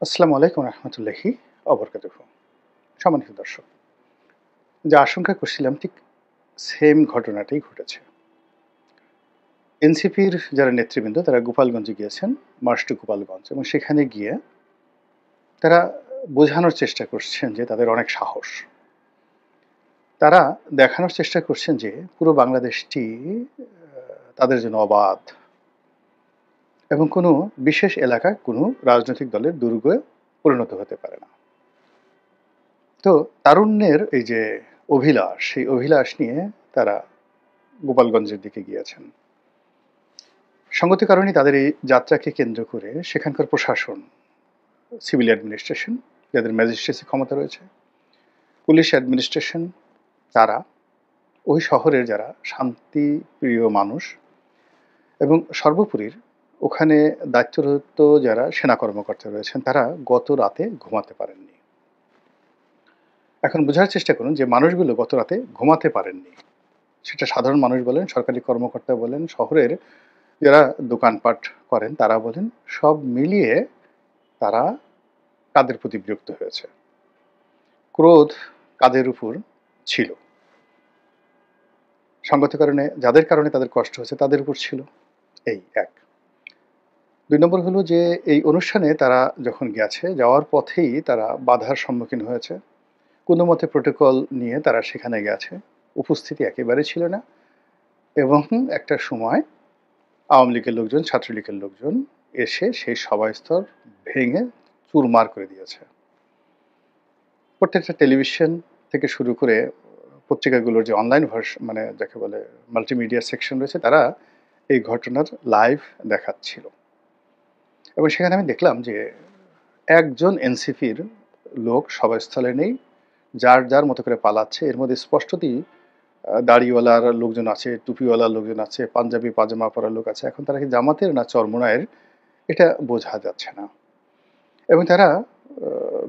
আসসালামু আলাইকুম রহমতুল্লাহি অবরকাতুহু। সম্মানিত দর্শক, যা আশঙ্কা করছিলাম ঠিক সেম ঘটনাটাই ঘটেছে। এনসিপির যারা নেতৃবৃন্দ তারা গোপালগঞ্জে গিয়েছেন, মার্চ টু গোপালগঞ্জ, এবং সেখানে গিয়ে তারা বোঝানোর চেষ্টা করছেন যে তাদের অনেক সাহস। তারা দেখানোর চেষ্টা করছেন যে পুরো বাংলাদেশটি তাদের জন্য অবাধ এবং কোনো বিশেষ এলাকায় কোনো রাজনৈতিক দলের দুর্গে পরিণত হতে পারে না। তো তারুণ্যের এই যে অভিলাষ, সেই অভিলাষ নিয়ে তারা গোপালগঞ্জের দিকে গিয়েছেন। সঙ্গত কারণেই তাদের এই যাত্রাকে কেন্দ্র করে সেখানকার প্রশাসন, সিভিল অ্যাডমিনিস্ট্রেশন, যাদের ম্যাজিস্ট্রেসি ক্ষমতা রয়েছে, পুলিশ অ্যাডমিনিস্ট্রেশন, তারা ওই শহরের যারা শান্তিপ্রিয় মানুষ এবং সর্বোপরি ওখানে দায়িত্বরত যারা সেনা কর্মকর্তা রয়েছেন, তারা গত রাতে ঘুমাতে পারেননি। এখন বোঝার চেষ্টা করুন যে মানুষগুলো গত রাতে ঘুমাতে পারেননি। সেটা সাধারণ মানুষ বলেন, সরকারি কর্মকর্তা বলেন, শহরের যারা দোকানপাট করেন তারা বলেন, সব মিলিয়ে তারা কাদের প্রতি বিরক্ত হয়েছে। ক্রোধ কাদের উপর ছিল? সঙ্গত কারণে যাদের কারণে তাদের কষ্ট হয়েছে তাদের উপর ছিল। এই এক। ২ নম্বর হলো যে এই অনুষ্ঠানে তারা যখন গেছে, যাওয়ার পথেই তারা বাধার সম্মুখীন হয়েছে। কোনো মতে প্রোটোকল নিয়ে তারা সেখানে গেছে। উপস্থিতি একেবারে ছিল না এবং একটা সময় আওয়ামী লীগের লোকজন, ছাত্রলীগের লোকজন এসে সেই সভাস্থল ভেঙে চুরমার করে দিয়েছে। প্রত্যেকটা টেলিভিশন থেকে শুরু করে পত্রিকাগুলোর যে অনলাইন মানে যাকে বলে মাল্টিমিডিয়া সেকশন রয়েছে, তারা এই ঘটনার লাইভ দেখাচ্ছিল। এবং সেখানে আমি দেখলাম যে একজন এনসিপির লোক সভাস্থলে নেই, যার যার মতো করে পালাচ্ছে। এর মধ্যে স্পষ্টতই দাড়িওয়ালার লোকজন আছে, টুপিওয়ালার লোকজন আছে, পাঞ্জাবি পাজামা পরা লোক আছে। এখন তারা কি জামাতের না চরমোনায়ের, এটা বোঝা যাচ্ছে না। এবং তারা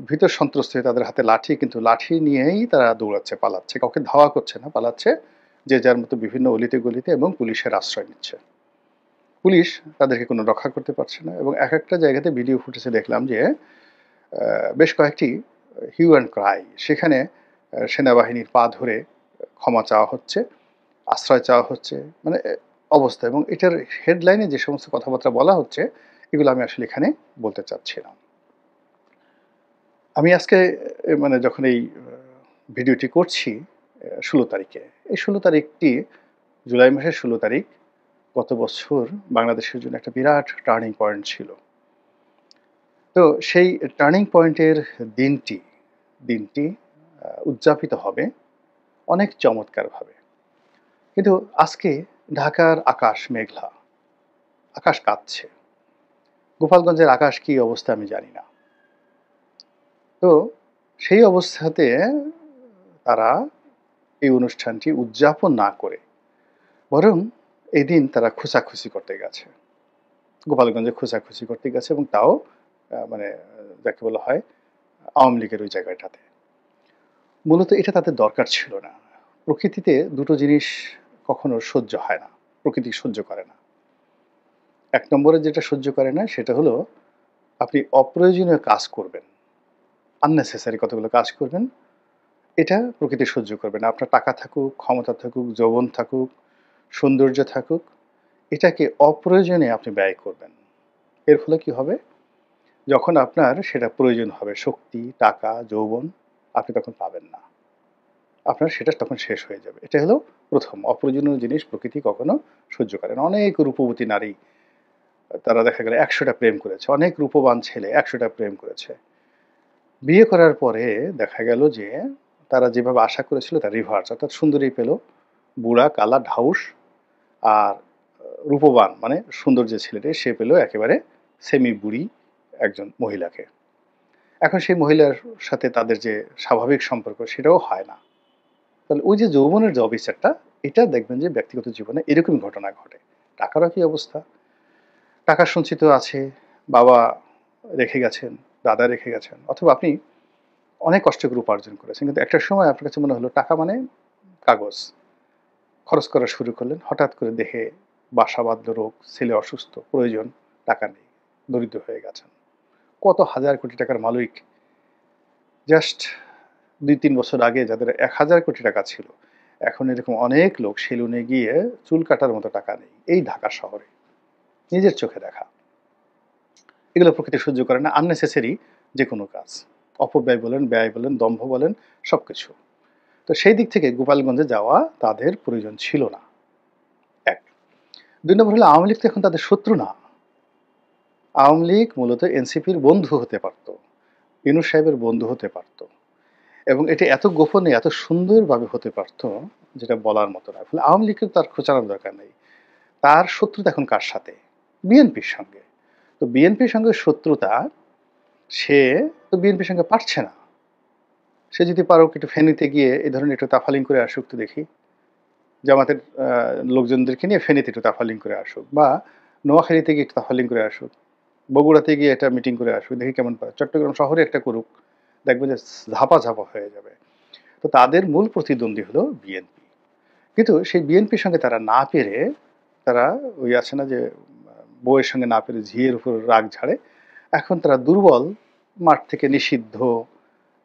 ভীত সন্ত্রস্ত হয়ে তাদের হাতে লাঠি, কিন্তু লাঠি নিয়েই তারা দৌড়াচ্ছে, পালাচ্ছে। কাউকে ধাওয়া করছে না, পালাচ্ছে যে যার মতো বিভিন্ন অলিতে গলিতে, এবং পুলিশের আশ্রয় নিচ্ছে। পুলিশ তাদেরকে কোনো রক্ষা করতে পারছে না। এবং একটা জায়গাতে ভিডিও ফুটেজে দেখলাম যে বেশ কয়েকটি হিউ অ্যান্ড ক্রাই, সেখানে সেনাবাহিনীর পা ধরে ক্ষমা চাওয়া হচ্ছে, আশ্রয় চাওয়া হচ্ছে, মানে অবস্থা। এবং এটার হেডলাইনে যে সমস্ত কথাবার্তা বলা হচ্ছে, এগুলো আমি আসলে এখানে বলতে চাচ্ছিলাম। আমি আজকে মানে যখন এই ভিডিওটি করছি ১৬ তারিখে। এই ১৬ তারিখটি জুলাই মাসের ১৬ তারিখ গত বছর বাংলাদেশের জন্য একটা বিরাট টার্নিং পয়েন্ট ছিল। তো সেই টার্নিং পয়েন্টের দিনটি উদযাপিত হবে অনেক চমৎকারভাবে। কিন্তু আজকে ঢাকার আকাশ মেঘলা, আকাশ কাঁদছে। গোপালগঞ্জের আকাশ কী অবস্থা আমি জানি না। তো সেই অবস্থাতে তারা এই অনুষ্ঠানটি উদযাপন না করে বরং এদিন তারা খোঁচাখুচি করতে গেছে। গোপালগঞ্জে খোঁচাখুচি করতে গেছে, এবং তাও মানে যাকে বলা হয় আওয়ামী লীগের ওই জায়গাটাতে। মূলত এটা তাদের দরকার ছিল না। প্রকৃতিতে দুটো জিনিস কখনো সহ্য হয় না, প্রকৃতি সহ্য করে না। ১ নম্বরে যেটা সহ্য করে না সেটা হলো আপনি অপ্রয়োজনীয় কাজ করবেন, আননেসেসারি কতগুলো কাজ করবেন, এটা প্রকৃতি সহ্য করবে না। আপনার টাকা থাকুক, ক্ষমতা থাকুক, যৌবন থাকুক, সৌন্দর্য থাকুক, এটাকে অপ্রয়োজনে আপনি ব্যয় করবেন। এর ফলে কি হবে? যখন আপনার সেটা প্রয়োজন হবে, শক্তি, টাকা, যৌবন, আপনি তখন পাবেন না। আপনার সেটা তখন শেষ হয়ে যাবে। এটা হলো ১ম, অপ্রয়োজনীয় জিনিস প্রকৃতি কখনো সহ্য করে না। অনেক রূপবতী নারী, তারা দেখা গেল ১০০ টা প্রেম করেছে। অনেক রূপবান ছেলে ১০০ টা প্রেম করেছে। বিয়ে করার পরে দেখা গেল যে তারা যেভাবে আশা করেছিল তার রিভার্স, অর্থাৎ সুন্দরী পেল, বুড়া, কালা, ঢাউস। আর রূপবান মানে সুন্দর যে ছেলেটি, সে পেল একেবারে সেমি বুড়ি একজন মহিলাকে। এখন সেই মহিলার সাথে তাদের যে স্বাভাবিক সম্পর্ক সেটাও হয় না। তাহলে ওই যে যৌবনের যে অবিচারটা, এটা দেখবেন যে ব্যক্তিগত জীবনে এরকমই ঘটনা ঘটে। টাকারও কি অবস্থা? টাকা সঞ্চিত আছে, বাবা রেখে গেছেন, দাদা রেখে গেছেন, অথবা আপনি অনেক কষ্ট করে উপার্জন করেছেন। কিন্তু একটা সময় আপনার কাছে মনে হলো টাকা মানে কাগজ। খরচ করা শুরু করলেন। হঠাৎ করে দেখে বাসা বাঁধল রোগ, ছেলে অসুস্থ, প্রয়োজন, টাকা নেই, দরিদ্র হয়ে গেছেন। কত হাজার কোটি টাকার মালিক জাস্ট ২-৩ বছর আগে যাদের ১,০০০ কোটি টাকা ছিল, এখন এরকম অনেক লোক সেলুনে গিয়ে চুল কাটার মতো টাকা নেই এই ঢাকা শহরে। নিজের চোখে দেখা। এগুলো প্রকৃতি সহ্য করে না, আননেসেসারি যেকোনো কাজ। অপব্যয় বলেন, ব্যয় বলেন, দম্ভ বলেন, সবকিছু। তো সেই দিক থেকে গোপালগঞ্জে যাওয়া তাদের প্রয়োজন ছিল না, ১। ২ নম্বর হলো আওয়ামী লীগ তো এখন তাদের শত্রু না। আওয়ামী লীগ মূলত এনসিপির বন্ধু হতে পারত, ইউনূস সাহেবের বন্ধু হতে পারত, এবং এটা এত গোপনে এত সুন্দরভাবে হতে পারত যেটা বলার মতো না। ফলে আওয়ামী লীগকে তার খোঁচানোর দরকার নেই। তার শত্রুতা এখন কার সাথে? বিএনপির সঙ্গে। তো বিএনপির সঙ্গে শত্রুতা, সে তো বিএনপির সঙ্গে পারছে না। সে যদি পারুক একটু ফেনীতে গিয়ে এই ধরনের একটু তাফালিং করে আসুক তো দেখি, জামাতের লোকজনদেরকে নিয়ে ফেনীতে একটু তাফালিং করে আসুক, বা নোয়াখালীতে গিয়ে একটু তাফালিং করে আসুক, বগুড়াতে গিয়ে একটা মিটিং করে আসুক, দেখি কেমন পারে। চট্টগ্রাম শহরে একটা করুক, দেখবে যে ঝাপা ঝাপা হয়ে যাবে। তো তাদের মূল প্রতিদ্বন্দ্বী হলো বিএনপি। কিন্তু সেই বিএনপির সঙ্গে তারা না পেরে, তারা ওই আছে না যে বউয়ের সঙ্গে না পেরে ঝিয়ের উপর রাগ ঝাড়ে, এখন তারা দুর্বল, মাঠ থেকে নিষিদ্ধ,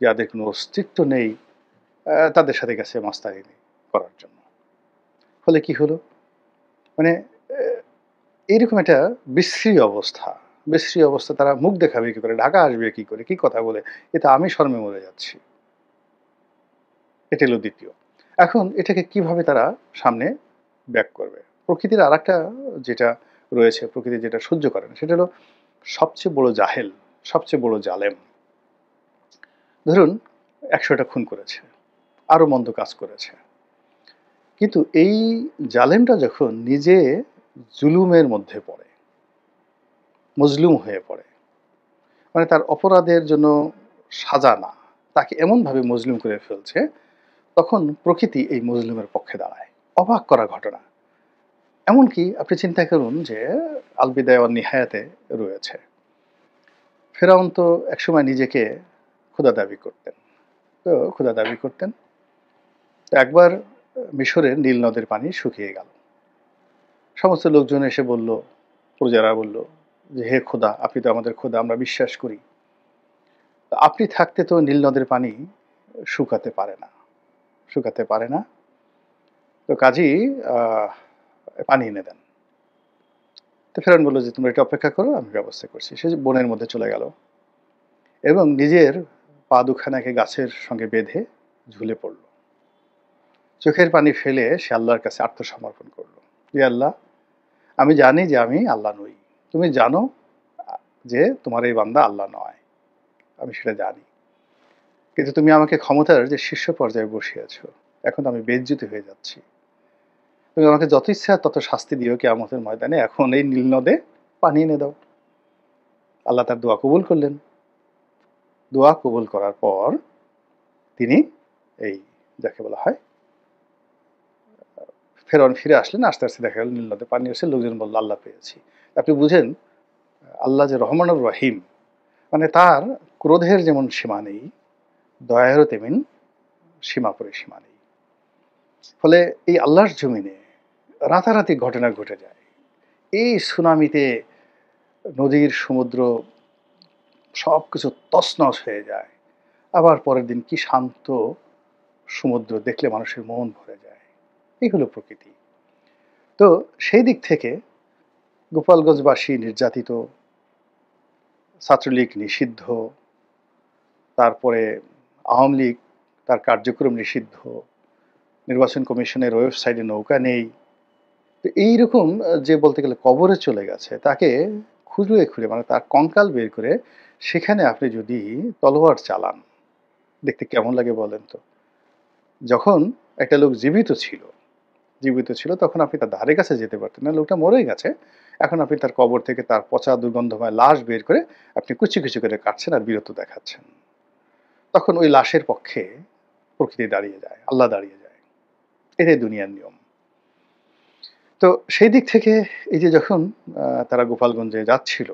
যাদের কোনো অস্তিত্ব নেই, তাদের সাথে গেছে মাস্তানি করার জন্য। ফলে কি হলো, মানে এইরকম একটা বিশ্রী অবস্থা। বিশ্রী অবস্থা, তারা মুখ দেখাবে কি করে, ঢাকা আসবে কি করে, কি কথা বলে, এটা আমি শর্মে মরে যাচ্ছি। এটা হলো দ্বিতীয়। এখন এটাকে কিভাবে তারা সামনে ব্যাক করবে? প্রকৃতির আরেকটা যেটা রয়েছে, প্রকৃতি যেটা সহ্য করে না, সেটা হলো সবচেয়ে বড় জাহেল, সবচেয়ে বড় জালেম। ধরুন ১০০টা খুন করেছে, আরো মন্দ কাজ করেছে, কিন্তু এই জালেমটা যখন নিজে জুলুমের মধ্যে পড়ে, মজলুম হয়ে পড়ে, মানে তার অপরাধের জন্য সাজা না, তাকে এমনভাবে মজলুম করে ফেলছে, তখন প্রকৃতি এই মজলুমের পক্ষে দাঁড়ায়। অবাক করা ঘটনা। এমনকি আপনি চিন্তা করুন যে আল বিদায়া ওয়ান নিহায়াতে রয়েছে, ফেরাউন তো একসময় নিজেকে খোদা দাবি করতেন। তো খোদা দাবি করতেন, তো একবার মিশরের নীল নদের পানি শুকিয়ে গেল। সমস্ত লোকজন এসে বলল, প্রজারা বলল যে হে খোদা, আপনি তো আমাদের খোদা, আমরা বিশ্বাস করি, তো আপনি থাকতে তো নীল নদের পানি শুকাতে পারে না, শুকাতে পারে না, তো কাজেই পানি এনে দেন। তো ফেরাউন বলল যে তোমরা এটা অপেক্ষা করো, আমি ব্যবস্থা করছি। সে বনের মধ্যে চলে গেল এবং নিজের পা দুখানাকে গাছের সঙ্গে বেঁধে ঝুলে পড়ল। চোখের পানি ফেলে সে আল্লাহর কাছে আত্মসমর্পণ করলো, যে আল্লাহ, আমি জানি যে আমি আল্লাহ নই, তুমি জানো যে তোমার এই বান্দা আল্লাহ নয়, আমি সেটা জানি, কিন্তু তুমি আমাকে ক্ষমতার যে শীর্ষ পর্যায়ে বসিয়েছ, এখন আমি বেইজ্জত হয়ে যাচ্ছি, তুমি আমাকে যত ইচ্ছা তত শাস্তি দিও কিয়ামতের ময়দানে, এখন এই নীল নদে পানি এনে দাও। আল্লাহ তার দোয়া কবুল করলেন। দোয়া কবুল করার পর তিনি এই যাকে বলা হয় ফেরাউন ফিরে আসলেন। আস্তে আস্তে দেখা গেল নীল নদে পানি এসে, লোকজন বলল আল্লাহ পেয়েছি। আপনি বুঝেন আল্লাহ যে রহমানুর রহিম, মানে তার ক্রোধের যেমন সীমা নেই, দয়ারও তেমন সীমা পরিসীমা নেই। ফলে এই আল্লাহর জমিনে রাতারাতি ঘটনা ঘটে যায়। এই সুনামিতে নদীর সমুদ্র সবকিছু তছনছ হয়ে যায়। আবার পরের দিন কি শান্ত সমুদ্র, দেখলে মানুষের মন ভরে যায়। এই হলো প্রকৃতি। তো সেই দিক থেকে গোপালগঞ্জবাসী নির্যাতিত, ছাত্রলীগ নিষিদ্ধ, তারপরে আওয়ামী লীগ তার কার্যক্রম নিষিদ্ধ, নির্বাচন কমিশনের ওয়েবসাইটে নৌকা নেই। তো এইরকম যে বলতে গেলে কবরে চলে গেছে, তাকে খুঁড়ে খুঁড়ে, মানে তার কঙ্কাল বের করে সেখানে আপনি যদি তলোয়ার চালান, দেখতে কেমন লাগে বলেন তো? যখন একটা লোক জীবিত ছিল তখন আপনি তার ধারে কাছে যেতে পারতেন না, লোকটা মরেই গেছে। এখন আপনি তার কবর থেকে তার পচা দুর্গন্ধময় লাশ বের করে আপনি কুচি কুচি করে কাটছেন আর বীরত্ব দেখাচ্ছেন। তখন ওই লাশের পক্ষে প্রকৃতি দাঁড়িয়ে যায়, আল্লাহ দাঁড়িয়ে যায়। এটাই দুনিয়ার নিয়ম। তো সেই দিক থেকে এই যে যখন তারা গোপালগঞ্জে যাচ্ছিল,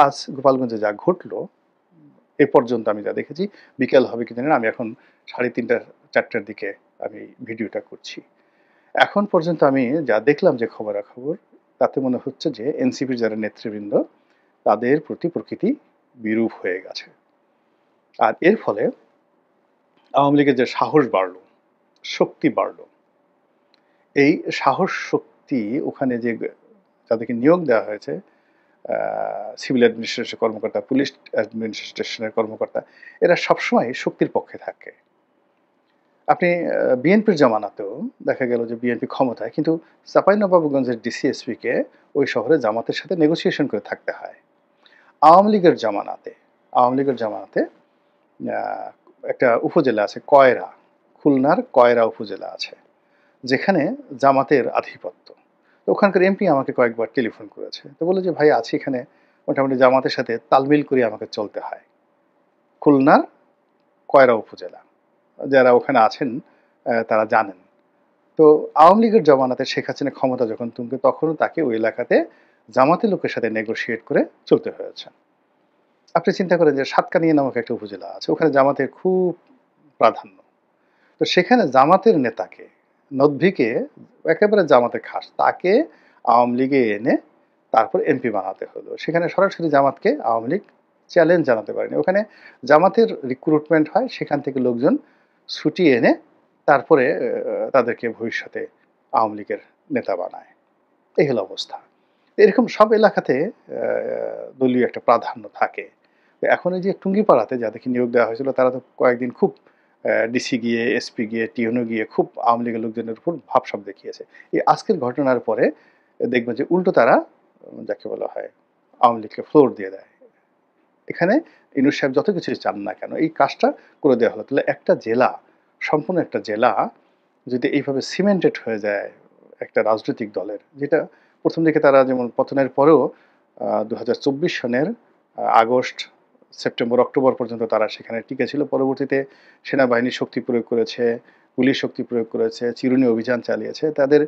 আজ গোপালগঞ্জে যা ঘটলো এ পর্যন্ত আমি যা দেখেছি, বিকেল হবে কি জানি না, আমি এখন 3:30-4টার দিকে আমি ভিডিওটা করছি। এখন পর্যন্ত আমি যা দেখলাম যে খবরাখবর, তাতে মনে হচ্ছে যে এনসিপির যারা নেতৃবৃন্দ, তাদের প্রতি প্রকৃতি বিরূপ হয়ে গেছে। আর এর ফলে আওয়ামী লীগের যে সাহস বাড়ল, শক্তি বাড়ল, এই সাহস শক্তি ওখানে যে যাদেরকে নিয়োগ দেওয়া হয়েছে, সিভিল অ্যাডমিনিস্ট্রেশন কর্মকর্তা, পুলিশ অ্যাডমিনিস্ট্রেশনের কর্মকর্তা, এরা সবসময় শক্তির পক্ষে থাকে। আপনি বিএনপির জামানাতেও দেখা গেল যে বিএনপি ক্ষমতায়, কিন্তু চাঁপাইনবাবগঞ্জের ডিসিএসপিকে ওই শহরে জামাতের সাথে নেগোসিয়েশন করে থাকতে হয়। আওয়ামী লীগের জামানাতে একটা উপজেলা আছে কয়রা, খুলনার কয়রা উপজেলা আছে, যেখানে জামাতের আধিপত্য। তো ওখানকার এমপি আমাকে কয়েকবার টেলিফোন করেছে, তো বলে যে ভাই আছি এখানে, মোটামুটি জামাতের সাথে তালমিল করে আমাকে চলতে হয়। খুলনার কয়রা উপজেলা, যারা ওখানে আছেন তারা জানেন। তো আওয়ামী লীগের জমানাতে শেখ হাসিনা ক্ষমতা যখন তুলবে, তখনও তাকে ওই এলাকাতে জামাতের লোকের সাথে নেগোশিয়েট করে চলতে হয়েছে। আপনি চিন্তা করেন যে সাতকানিয়া নামক একটা উপজেলা আছে, ওখানে জামাতের খুব প্রাধান্য। তো সেখানে জামাতের নেতাকে, নদভিকে, একেবারে জামাতের খাস, তাকে আওয়ামী লীগে এনে তারপর এমপি বানাতে হলো। সেখানে সরাসরি জামাতকে আওয়ামী লীগ চ্যালেঞ্জ জানাতে পারেনি। ওখানে জামাতের রিক্রুটমেন্ট হয়, সেখান থেকে লোকজন ছুটিয়ে এনে তারপরে তাদেরকে ভবিষ্যতে আওয়ামী লীগের নেতা বানায়। এই হলো অবস্থা। এরকম সব এলাকাতে দলীয় একটা প্রাধান্য থাকে। তো এখন এই যে টুঙ্গিপাড়াতে যাদেরকে নিয়োগ দেওয়া হয়েছিল, তারা তো কয়েকদিন খুব ডিসি গিয়ে, এসপি গিয়ে, টিউনো গিয়ে খুব আওয়ামী লীগের লোকজনের উপর ভাবসাব দেখিয়েছে। এই আজকের ঘটনার পরে দেখবেন যে উল্টো তারা যাকে বলা হয় আওয়ামী লীগকে ফ্লোর দিয়ে দেয়। এখানে ইউনূস সাহেব যত কিছু চান না কেন, এই কাজটা করে দেওয়া হলো। তাহলে একটা জেলা, সম্পূর্ণ একটা জেলা যদি এইভাবে সিমেন্টেড হয়ে যায় একটা রাজনৈতিক দলের, যেটা প্রথম দিকে তারা যেমন পতনের পরেও 2024 সনের আগস্ট, সেপ্টেম্বর, অক্টোবর পর্যন্ত তারা সেখানে টিকে ছিল। পরবর্তীতে সেনাবাহিনীর শক্তি প্রয়োগ করেছে, পুলিশ শক্তি প্রয়োগ করেছে, চিরুনি অভিযান চালিয়েছে। তাদের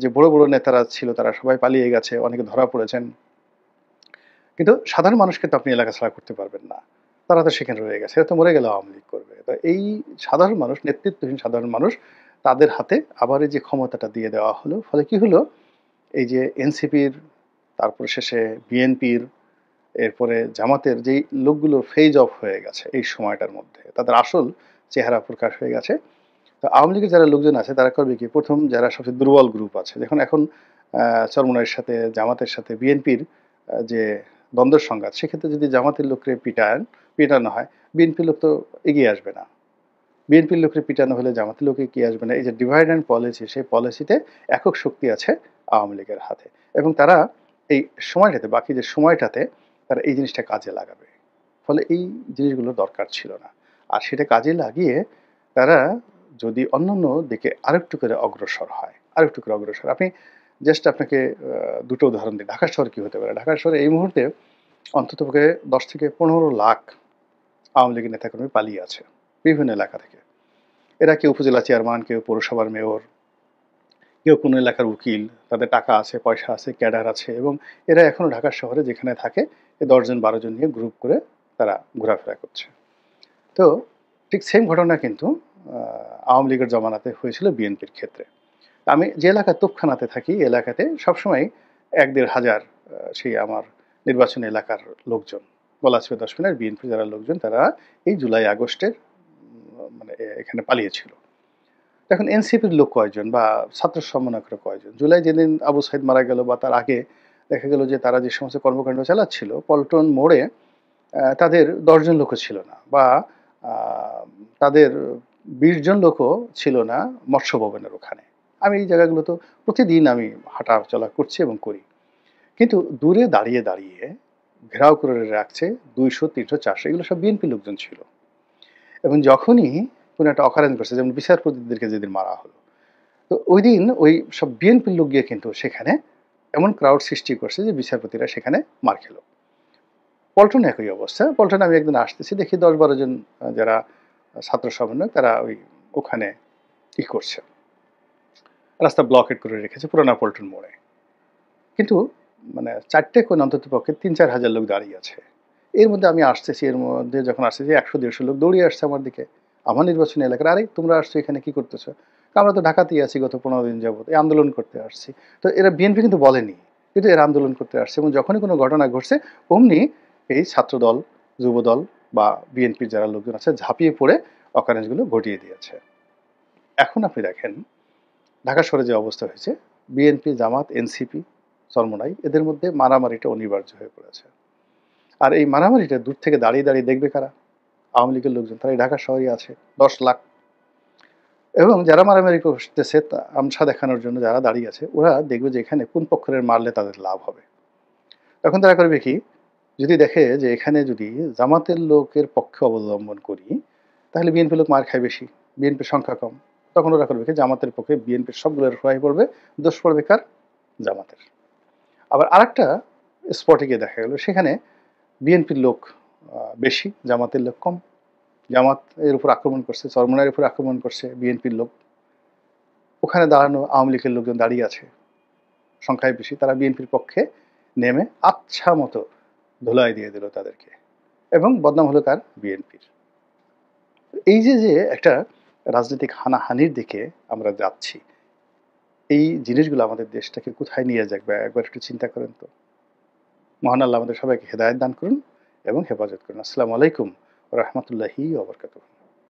যে বড় বড় নেতারা ছিল তারা সবাই পালিয়ে গেছে, অনেকে ধরা পড়েছেন। কিন্তু সাধারণ মানুষকে তো আপনি এলাকা ছাড়া করতে পারবেন না, তারা তো সেখানে রয়ে গেছে, এরা তো মরে গেলে আওয়ামী লীগ করবে। তো এই সাধারণ মানুষ, নেতৃত্বহীন সাধারণ মানুষ, তাদের হাতে আবার এই যে ক্ষমতাটা দিয়ে দেওয়া হলো, ফলে কি হলো, এই যে এনসিপির, তারপরে শেষে বিএনপির, এরপরে জামাতের যেই লোকগুলো ফেজ অফ হয়ে গেছে এই সময়টার মধ্যে, তাদের আসল চেহারা প্রকাশ হয়ে গেছে। তো আওয়ামী লীগের যারা লোকজন আছে তারা করবে কি, প্রথম যারা সবচেয়ে দুর্বল গ্রুপ আছে, এখন চরমনাইয়ের সাথে, জামাতের সাথে বিএনপির যে দ্বন্দ্ব সংঘাত, সেক্ষেত্রে যদি জামাতের লোকরে পিটানো হয়, বিএনপির লোক তো এগিয়ে আসবে না। বিএনপির লোকরে পিটানো হলে জামাতের লোক এগিয়ে আসবে না। এই যে ডিভাইড অ্যান্ড পলিসি, সেই পলিসিতে একক শক্তি আছে আওয়ামী লীগের হাতে, এবং তারা এই সময়টাতে, বাকি যে সময়টাতে তারা এই জিনিসটা কাজে লাগাবে। ফলে এই জিনিসগুলো দরকার ছিল না। আর সেটা কাজে লাগিয়ে তারা যদি অন্যান্য দিকে আরেকটু করে অগ্রসর হয়, আরেকটু করে অগ্রসর, আপনি জাস্ট আপনাকে দুটো উদাহরণ দিই। ঢাকা শহর কি হতে পারে? ঢাকা শহরে এই মুহূর্তে অন্ততপক্ষে 10 থেকে 15 লাখ আওয়ামী লীগের নেতাকর্মী পালিয়ে আছে বিভিন্ন এলাকা থেকে। এরা কেউ উপজেলা চেয়ারম্যান, কেউ পৌরসভার মেয়র, কেউ কোনো এলাকার উকিল, তাদের টাকা আছে, পয়সা আছে, ক্যাডার আছে, এবং এরা এখনো ঢাকা শহরে যেখানে থাকে 10 জন 12 জন নিয়ে গ্রুপ করে তারা ঘোরাফেরা করছে। তো ঠিক সেম ঘটনা কিন্তু আওয়ামী লীগের জমানাতে হয়েছিল বিএনপির ক্ষেত্রে। আমি যে এলাকায় তোপখানাতে থাকি, এলাকাতে সবসময় 1-1.5 হাজার সেই আমার নির্বাচনী এলাকার লোকজন, বলা ছিল 10 মিনিট, বিএনপির যারা লোকজন তারা এই জুলাই আগস্টের মানে এখানে পালিয়েছিল। এখন এনসিপির লোক কয়জন বা ছাত্র সমন্বয়কের কয়জন? জুলাই যেদিন আবু সাইদ মারা গেল বা তার আগে দেখা গেল যে তারা যে সমস্ত কর্মকাণ্ড চালাচ্ছিল, পল্টন মোড়ে তাদের 10 জন লোকও ছিল না, বা তাদের 20 জন লোকও ছিল না মৎস্য ভবনের ওখানে। আমি এই জায়গাগুলো তো প্রতিদিন আমি হাঁটা চলা করছি এবং করি। কিন্তু দূরে দাঁড়িয়ে দাঁড়িয়ে ঘেরাও করে রাখছে 200, 300, 400, এগুলো সব বিএনপি লোকজন ছিল। এবং যখনই কোনো একটা অকারেন্স ঘটছে, যেমন বিচারপতিদেরকে যেদিন মারা হলো, তো ওই দিন ওই সব বিএনপির লোক গিয়ে কিন্তু সেখানে এমন ক্রাউড সৃষ্টি করছে যে বিচারপতিরা সেখানে মার খেলো। পল্টনে একই অবস্থা। পল্টনে আমি একদিন আসতেছি, দেখি 10-12 জন যারা ছাত্র সমন্বয়, তারা ওখানে কি করছে, রাস্তা ব্লকেট করে রেখেছে পুরানা পল্টন মোড়ে। কিন্তু মানে 4টে কোণ অন্ততপক্ষে 3-4 হাজার লোক দাঁড়িয়ে আছে। এর মধ্যে আমি আসতেছি, এর মধ্যে যখন আসতেছি 100-150 লোক দৌড়িয়ে আসছে আমার দিকে, আমার নির্বাচনী এলাকার। আরে তোমরা আসছো এখানে কি করতেছো? আমরা তো ঢাকাতেই আছি গত 15 দিন যাবত, এই আন্দোলন করতে আসছি। তো এরা বিএনপি কিন্তু বলেনি, কিন্তু এরা আন্দোলন করতে আসছে, এবং যখনই কোনো ঘটনা ঘটছে অমনি এই ছাত্রদল যুবদল বা বিএনপির যারা লোকজন আছে ঝাঁপিয়ে পড়ে অকারেন্সগুলো ঘটিয়ে দিয়েছে। এখন আপনি দেখেন ঢাকা শহরে যে অবস্থা হয়েছে, বিএনপি, জামাত, এনসিপি, চরমোনাই এদের মধ্যে মারামারিটা অনিবার্য হয়ে পড়েছে। আর এই মারামারিটা দূর থেকে দাঁড়িয়ে দাঁড়িয়ে দেখবে কারা? আওয়ামী লীগের লোকজন, তারা এই ঢাকা শহরেই আছে ১০ লাখ। এবং যারা মারামারি করতেছে আমসা দেখানোর জন্য যারা দাঁড়িয়ে আছে, ওরা দেখবে যে এখানে কোন পক্ষের মারলে তাদের লাভ হবে। তখন তারা করবে কি, যদি দেখে যে এখানে যদি জামাতের লোকের পক্ষে অবলম্বন করি তাহলে বিএনপি লোক মার খায় বেশি, বিএনপির সংখ্যা কম, তখন ওরা করবে কি জামাতের পক্ষে বিএনপির সবগুলোর সহায় পড়বে, দোষ পড়বে কার? জামাতের। আবার আরেকটা স্পটে গিয়ে দেখা গেল সেখানে বিএনপির লোক বেশি, জামাতের লোক কম। জামাত এর উপর আক্রমণ করছে, চরমোনাইয়ের উপর আক্রমণ করছে বিএনপির লোক। ওখানে দাঁড়ানো আওয়ামী লীগের লোকজন দাঁড়িয়ে আছে, সংখ্যায় বেশি, তারা বিএনপির পক্ষে নেমে আচ্ছা মতো ধুলাই দিয়ে দিল তাদেরকে, এবং বদনাম হলো কার? বিএনপির। এই যে যে একটা রাজনৈতিক হানাহানির দিকে আমরা যাচ্ছি, এই জিনিসগুলো আমাদের দেশটাকে কোথায় নিয়ে যাবে একবার একটু চিন্তা করেন তো। মহান আল্লাহ আমাদের সবাইকে হেদায়েত দান করুন এবং হেফাজত করুন। আসসালামু আলাইকুম ওয়া রাহমাতুল্লাহি ওয়া বারাকাতুহু।